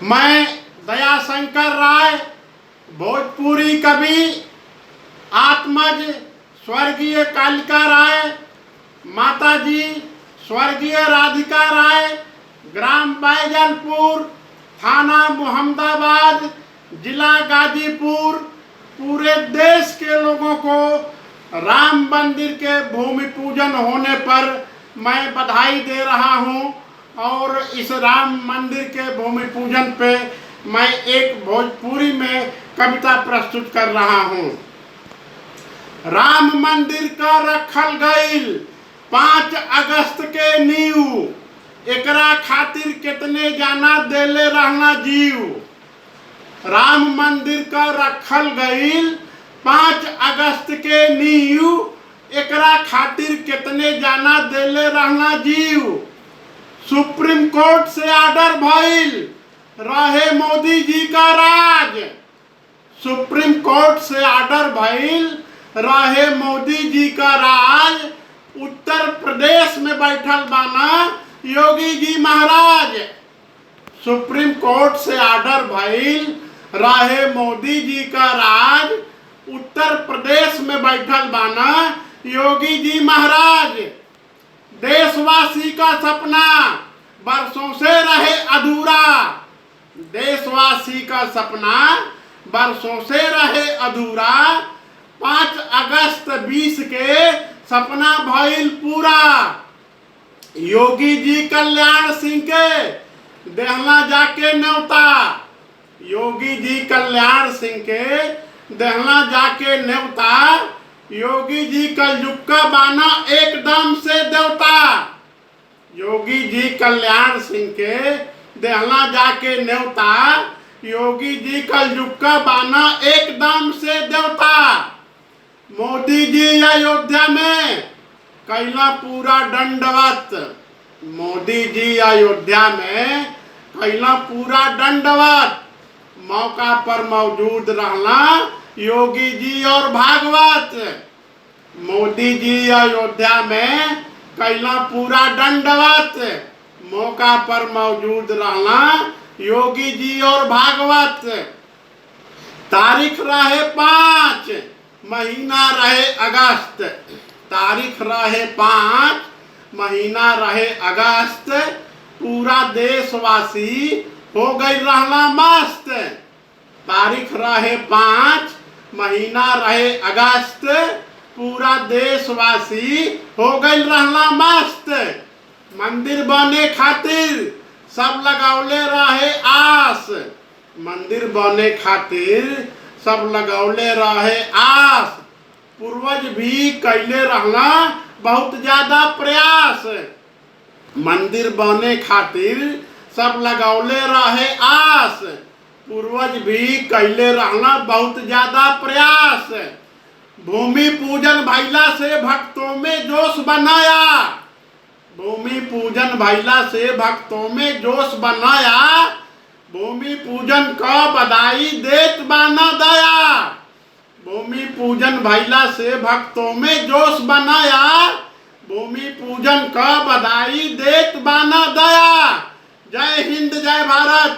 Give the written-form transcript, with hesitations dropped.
मैं दयाशंकर राय, भोजपुरी कवि, आत्मज स्वर्गीय कालिका राय, माताजी स्वर्गीय राधिका राय, ग्राम बैजलपुर, थाना मोहम्मदाबाद, जिला गाजीपुर, पूरे देश के लोगों को राम मंदिर के भूमि पूजन होने पर मैं बधाई दे रहा हूं। और इस राम मंदिर के भूमि पूजन पे मैं एक भोजपुरी में कविता प्रस्तुत कर रहा हूं। राम मंदिर का रखल गईल 5 अगस्त के नींव, एकरा खातिर कितने जाना देले रहना जीव। राम मंदिर का रखल गईल 5 अगस्त के नींव, एकरा खातिर कितने जाना देले रहना जीव। सुप्रीम कोर्ट से ऑर्डर भइल रहे मोदी जी का राज। सुप्रीम कोर्ट से ऑर्डर भइल रहे मोदी जी का राज। उत्तर प्रदेश में बैठल बाना योगी जी महाराज। सुप्रीम कोर्ट से ऑर्डर भइल रहे मोदी जी का राज। उत्तर प्रदेश में बैठल बाना योगी जी महाराज। देशवासी का सपना बरसों से रहे अधूरा। देशवासी का सपना बरसों से रहे अधूरा। 5 अगस्त 20 के सपना भइल पूरा। योगी जी कल्याण सिंह के देहला जाके न्योता। योगी जी कल्याण सिंह के देहला जाके न्योता। योगी जी कलयुग का बाना एकदम से देवता। योगी जी कल्याण सिंह के देहला जाके न्योता। योगी जी कलयुग का बाना एकदम से देवता। मोदी जी अयोध्या में कैला पूरा दंडवत। मोदी जी अयोध्या में कैला पूरा दंडवत। मौका पर मौजूद रहना योगी जी और भागवत। मोदी जी अयोध्या में कैला पूरा दंडवत। मौका पर मौजूद रहना योगी जी और भागवत। तारीख रहे 5, महीना रहे अगस्त। तारीख रहे 5, महीना रहे अगस्त। पूरा देशवासी हो गई रहना मस्त। तारीख रहे 5, महीना रहे अगस्त। पूरा देशवासी हो गई रहना मस्त। मंदिर बने खातिर सब लगौले रहे आस। मंदिर बने खातिर सब लगौले रहे आस। पूर्वज भी कैले रहना बहुत ज्यादा प्रयास। मंदिर बने खातिर सब लगौले रहे आस। पूर्वज भी कैले रहना बहुत ज्यादा प्रयास। भूमि पूजन भइला से भक्तों में जोश बनाया। भूमि पूजन भइला से भक्तों में जोश बनाया। भूमि पूजन का बधाई देत बाना दया। भूमि पूजन भइला से भक्तों में जोश बनाया। भूमि पूजन का बधाई देत बाना दया। जय हिंद, जय भारत।